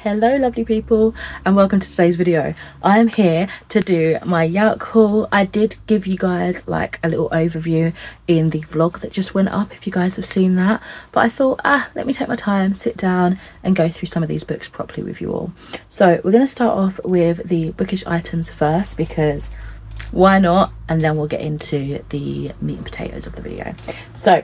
Hello lovely people, and welcome to today's video. I am here to do my Yalc haul. I did give you guys like a little overview in the vlog that just went up, if you guys have seen that, but I thought let me take my time, sit down and go through some of these books properly with you all. So we're going to start off with the bookish items first, because why not, and then we'll get into the meat and potatoes of the video. So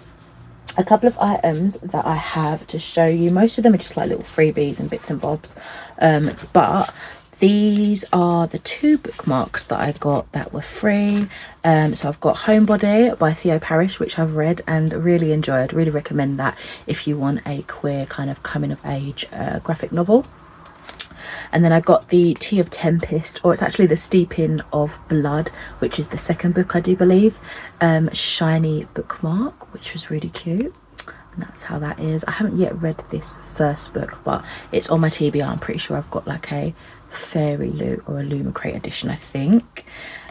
a couple of items that I have to show you. Most of them are just like little freebies and bits and bobs, but these are the two bookmarks that I got that were free. So I've got Homebody by Theo Parrish, which I've read and really enjoyed. Really recommend that if you want a queer kind of coming of age graphic novel. And then I got the Tea of Tempest, or it's actually the Steeping of Blood, which is the second book, I do believe. Shiny bookmark, which was really cute, and that's how that is. I haven't yet read this first book, but it's on my TBR. I'm pretty sure I've got like a Fairy Loot or a Lumacrate edition, I think.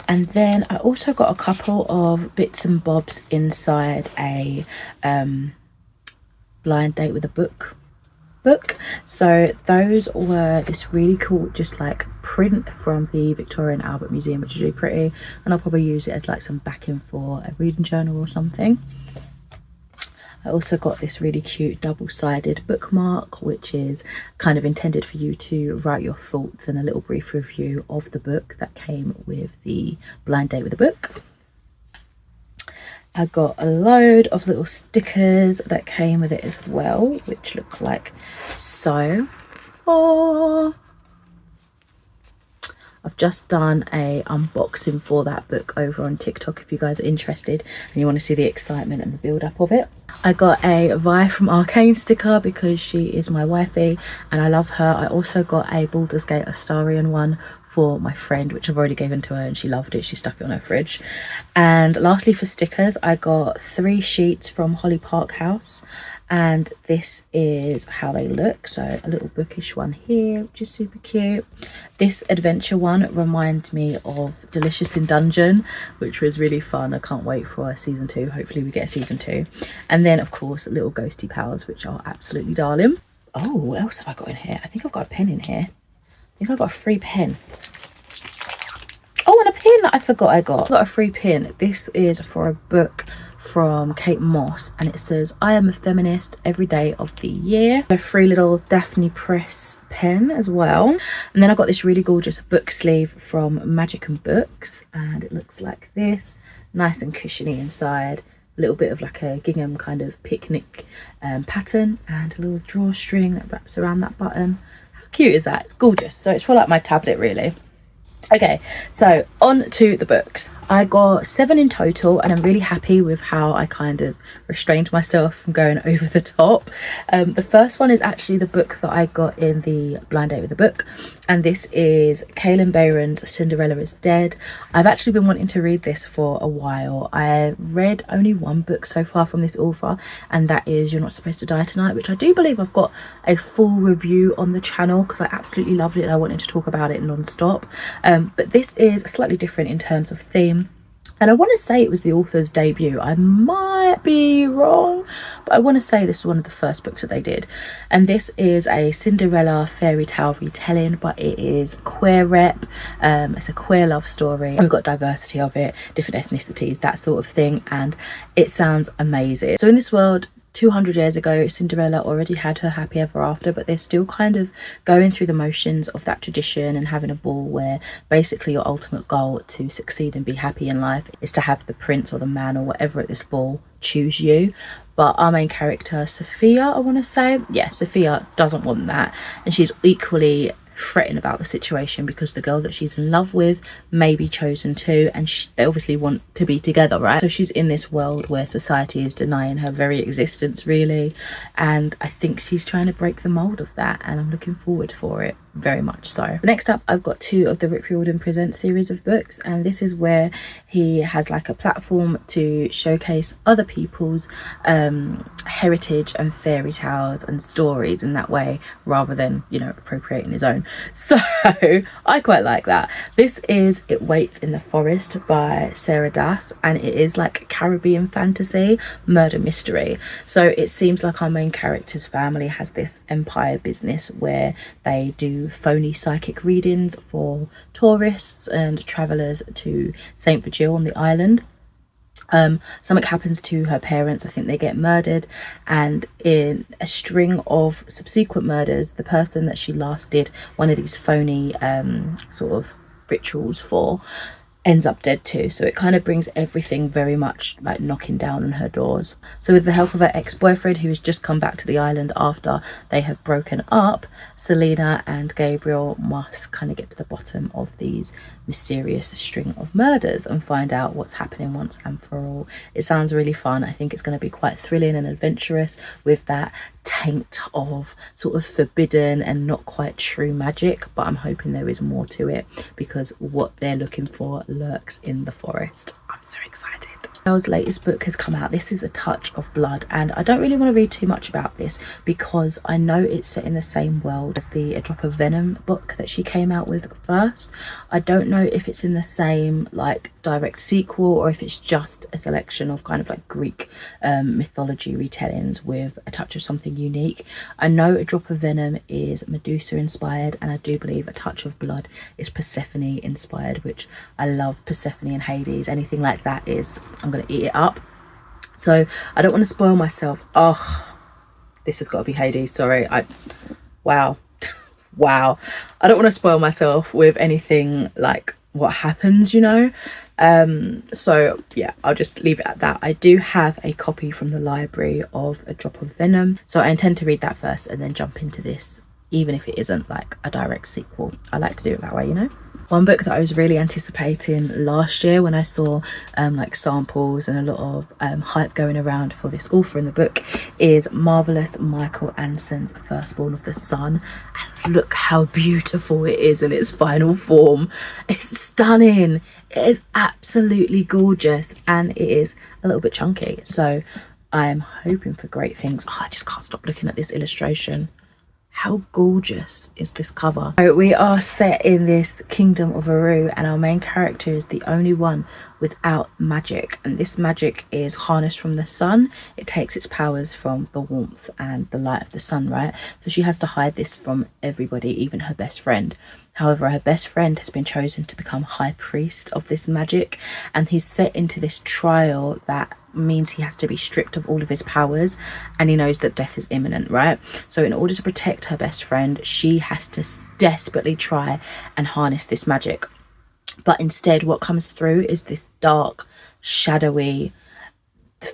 And then I also got a couple of bits and bobs inside a blind date with a book. So those were this really cool just like print from the Victoria and Albert Museum, which is really pretty, and I'll probably use it as like some backing for a reading journal or something. I also got this really cute double-sided bookmark, which is kind of intended for you to write your thoughts and a little brief review of the book that came with the blind date with the book. I got a load of little stickers that came with it as well, which look like so. Oh, I've just done a unboxing for that book over on TikTok if you guys are interested and you want to see the excitement and the build up of it. I got a Vi from Arcane sticker because she is my wifey and I love her. I also got a Baldur's Gate Astarion one for my friend, which I've already given to her and she loved it. She stuck it on her fridge. And lastly, for stickers, I got 3 sheets from Holly Park House, and this is how they look. So a little bookish one here, which is super cute. This adventure one reminds me of Delicious in Dungeon, which was really fun. I can't wait for season 2. Hopefully we get a season 2. And then of course little ghosty pals, which are absolutely darling. Oh, what else have I got in here? I think I've got a pen in here. I think I got a free pen. Oh, and a pin that I forgot I got. I got a free pin. This is for a book from Kate Moss, and it says, "I am a feminist every day of the year." A free little Daphne Press pen as well. And then I got this really gorgeous book sleeve from Magic and Books, and it looks like this. Nice and cushiony inside. A little bit of like a gingham kind of picnic pattern, and a little drawstring that wraps around that button. Cute is that? It's gorgeous. So it's for like my tablet really. Okay, so on to the books. I got 7 in total, and I'm really happy with how I kind of restrained myself from going over the top. The first one is actually the book that I got in the blind date with the book, and this is Kaylin Bayron's Cinderella is Dead. I've actually been wanting to read this for a while. I read only one book so far from this author, and that is You're Not Supposed to Die Tonight, which I do believe I've got a full review on the channel because I absolutely loved it and I wanted to talk about it non-stop. But this is slightly different in terms of theme, and I want to say it was the author's debut. I might be wrong, but I want to say this was one of the first books that they did. And this is a Cinderella fairy tale retelling, but it is queer rep. It's a queer love story. We've got diversity of it, different ethnicities, that sort of thing, and it sounds amazing. So in this world, 200 years ago, Cinderella already had her happy ever after, but they're still kind of going through the motions of that tradition and having a ball where basically your ultimate goal to succeed and be happy in life is to have the prince or the man or whatever at this ball choose you. But our main character, Sophia, I want to say, yeah, Sophia doesn't want that, and she's equally fretting about the situation because the girl that she's in love with may be chosen too, and they obviously want to be together, right? So she's in this world where society is denying her very existence really, and I think she's trying to break the mold of that, and I'm looking forward for it. very much so. Next up, I've got 2 of the Rick Riordan Presents series of books, and this is where he has like a platform to showcase other people's heritage and fairy tales and stories in that way, rather than, you know, appropriating his own. So I quite like that. This is It Waits in the Forest by Sarah Das, and it is like Caribbean fantasy murder mystery. So it seems like our main character's family has this empire business where they do phony psychic readings for tourists and travelers to St. Virgil on the island. Something happens to her parents. I think they get murdered, and in a string of subsequent murders, the person that she last did one of these phony sort of rituals for ends up dead too. So it kind of brings everything very much like knocking down on her doors. So with the help of her ex-boyfriend, who has just come back to the island after they have broken up, Selena and Gabriel must kind of get to the bottom of these mysterious string of murders and find out what's happening once and for all. It sounds really fun. I think it's going to be quite thrilling and adventurous with that taint of sort of forbidden and not quite true magic, but I'm hoping there is more to it, because what they're looking for lurks in the forest. I'm so excited. Belle's latest book has come out. This is A Touch of Blood, and I don't really want to read too much about this because I know it's set in the same world as the A Drop of Venom book that she came out with first. I don't know if it's in the same like direct sequel or if it's just a selection of kind of like Greek mythology retellings with a touch of something unique. I know A Drop of Venom is Medusa inspired, and I do believe A Touch of Blood is Persephone inspired, which I love. Persephone and Hades, anything like that is, I'm gonna eat it up. So I don't want to spoil myself. Oh, this has got to be Hades. Sorry, wow I don't want to spoil myself with anything like what happens, you know. So yeah, I'll just leave it at that. I do have a copy from the library of A Drop of Venom, so I intend to read that first and then jump into this, even if it isn't like a direct sequel. I like to do it that way, you know. One book that I was really anticipating last year when I saw like samples and a lot of hype going around for this author in the book is Marvelous Michael Anson's Firstborn of the Sun. And look how beautiful it is in its final form. It's stunning. It is absolutely gorgeous, and it is a little bit chunky. So I'm hoping for great things. Oh, I just can't stop looking at this illustration. How gorgeous is this cover? So we are set in this kingdom of Aru, and our main character is the only one without magic, and this magic is harnessed from the sun. It takes its powers from the warmth and the light of the sun, right? So she has to hide this from everybody, even her best friend. However, her best friend has been chosen to become high priest of this magic, and he's set into this trial that means he has to be stripped of all of his powers, and he knows that death is imminent, right? So in order to protect her best friend, she has to desperately try and harness this magic. But instead, what comes through is this dark, shadowy,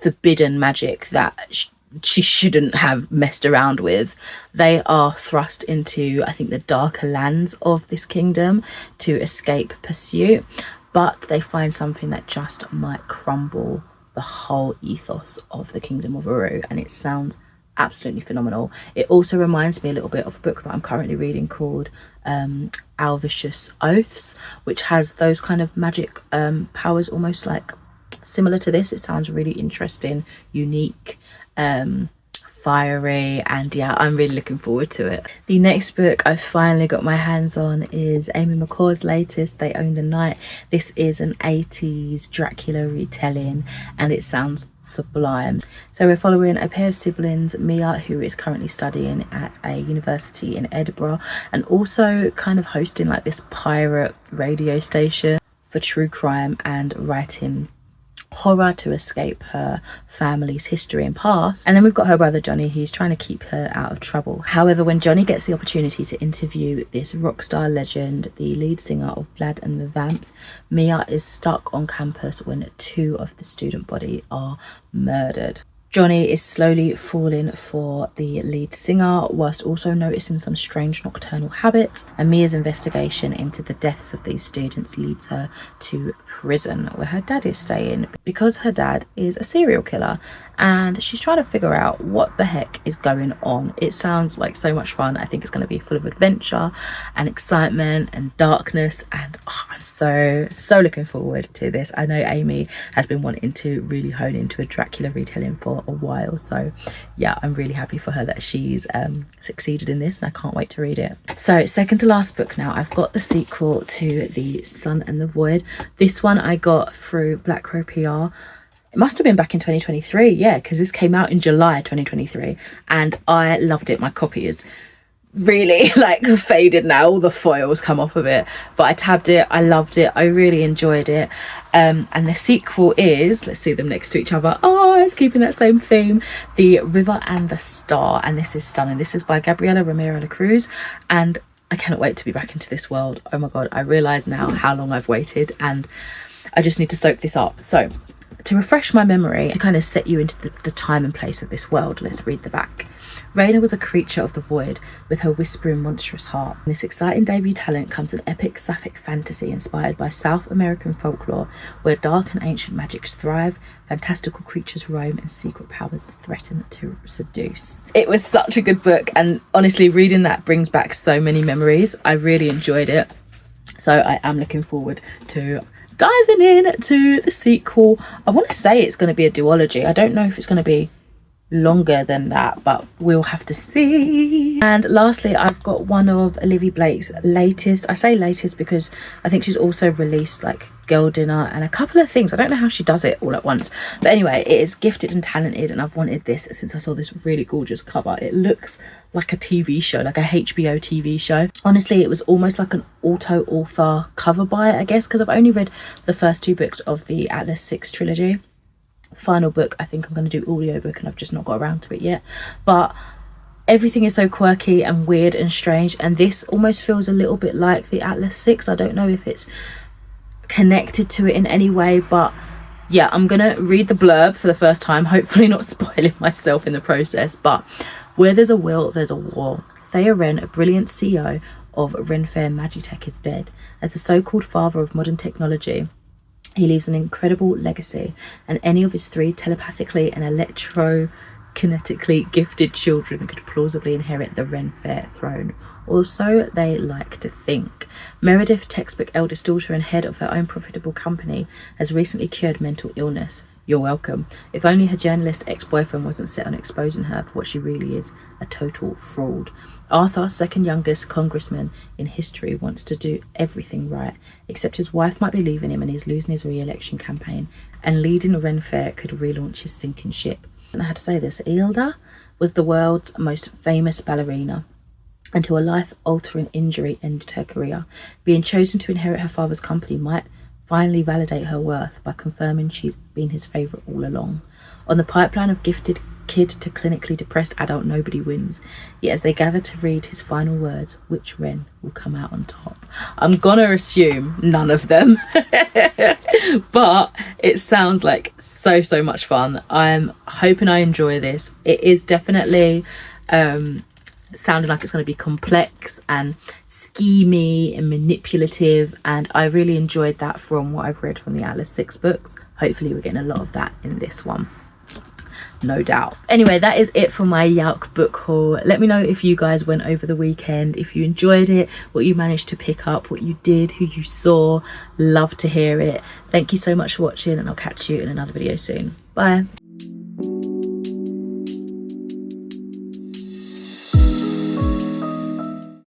forbidden magic that she shouldn't have messed around with. They are thrust into, I think, the darker lands of this kingdom to escape pursuit, but they find something that just might crumble the whole ethos of the kingdom of Aru, and it sounds absolutely phenomenal. It also reminds me a little bit of a book that I'm currently reading called Alvicious Oaths, which has those kind of magic powers, almost like similar to this. It sounds really interesting, unique, fiery, and yeah, I'm really looking forward to it. The next book I finally got my hands on is Amy McCaw's latest, They Own the Night. This is an 80s Dracula retelling, and it sounds sublime. So we're following a pair of siblings, Mia, who is currently studying at a university in Edinburgh and also kind of hosting like this pirate radio station for true crime and writing horror to escape her family's history and past. And then we've got her brother Johnny, who's trying to keep her out of trouble. However, when Johnny gets the opportunity to interview this rock star legend, the lead singer of Vlad and the Vamps, Mia is stuck on campus when 2 of the student body are murdered. Johnny is slowly falling for the lead singer, whilst also noticing some strange nocturnal habits, and Mia's investigation into the deaths of these students leads her to prison, where her dad is staying, because her dad is a serial killer, and she's trying to figure out what the heck is going on. It sounds like so much fun. I think it's going to be full of adventure and excitement and darkness, and I'm so looking forward to this. I know Amy has been wanting to really hone into a Dracula retelling for a while, so yeah, I'm really happy for her that she's succeeded in this, and I can't wait to read it. So second to last book now, I've got the sequel to The Sun and the Void. This one I got through Black Crow PR. It must have been back in 2023, yeah, because this came out in July 2023, and I loved it. My copy is really like faded now, all the foils come off of it, but I tabbed it, I loved it, I really enjoyed it. And the sequel is, let's see them next to each other, oh, it's keeping that same theme, The River and the Star, and this is stunning. This is by Gabriela Romero La Cruz, and I cannot wait to be back into this world. Oh my god, I realise now how long I've waited, and I just need to soak this up. So to refresh my memory, to kind of set you into the time and place of this world, let's read the back. Raina was a creature of the void with her whispering monstrous heart. In this exciting debut talent comes an epic sapphic fantasy inspired by South American folklore, where dark and ancient magics thrive, fantastical creatures roam, and secret powers threaten to seduce. It was such a good book, and honestly reading that brings back so many memories. I really enjoyed it, so I am looking forward to diving in to the sequel. I want to say it's going to be a duology. I don't know if it's going to be longer than that, but we'll have to see. And lastly, I've got one of Olivia Blake's latest, I say latest because I think she's also released like Girl Dinner and a couple of things. I don't know how she does it all at once, but anyway, it is Gifted and Talented, and I've wanted this since I saw this really gorgeous cover. It looks like a TV show, like a HBO TV show. Honestly, it was almost like an author cover by it, I guess, because I've only read the first two books of the Atlas 6 trilogy. The final book I think I'm going to do audiobook, and I've just not got around to it yet, but everything is so quirky and weird and strange, and this almost feels a little bit like the Atlas 6. I don't know if it's connected to it in any way, but yeah, I'm gonna read the blurb for the first time, hopefully not spoiling myself in the process. But where there's a will, there's a war. Thea Wren, a brilliant CEO of Renfair Magitech, is dead. As the so-called father of modern technology, he leaves an incredible legacy, and any of his three telepathically and electrokinetically gifted children could plausibly inherit the Renfair throne. Or so they like to think. Meredith, textbook eldest daughter and head of her own profitable company, has recently cured mental illness. You're welcome. If only her journalist ex-boyfriend wasn't set on exposing her for what she really is, a total fraud. Arthur, second youngest congressman in history, wants to do everything right, except his wife might be leaving him and he's losing his re-election campaign, and leading Renfair could relaunch his sinking ship. And I had to say this, Hilda was the world's most famous ballerina until a life-altering injury ended her career. Being chosen to inherit her father's company might finally validate her worth by confirming she'd been his favourite all along. On the pipeline of gifted kid to clinically depressed adult, nobody wins. Yet as they gather to read his final words, which Wren will come out on top? I'm gonna assume none of them. But it sounds like so much fun. I'm hoping I enjoy this. It is definitely sounding like it's going to be complex and schemy and manipulative, and I really enjoyed that from what I've read from the Atlas 6 books. Hopefully we're getting a lot of that in this one, no doubt. Anyway, that is it for my Yalc book haul. Let me know if you guys went over the weekend, if you enjoyed it, what you managed to pick up, what you did, who you saw. Love to hear it. Thank you so much for watching, and I'll catch you in another video soon. Bye.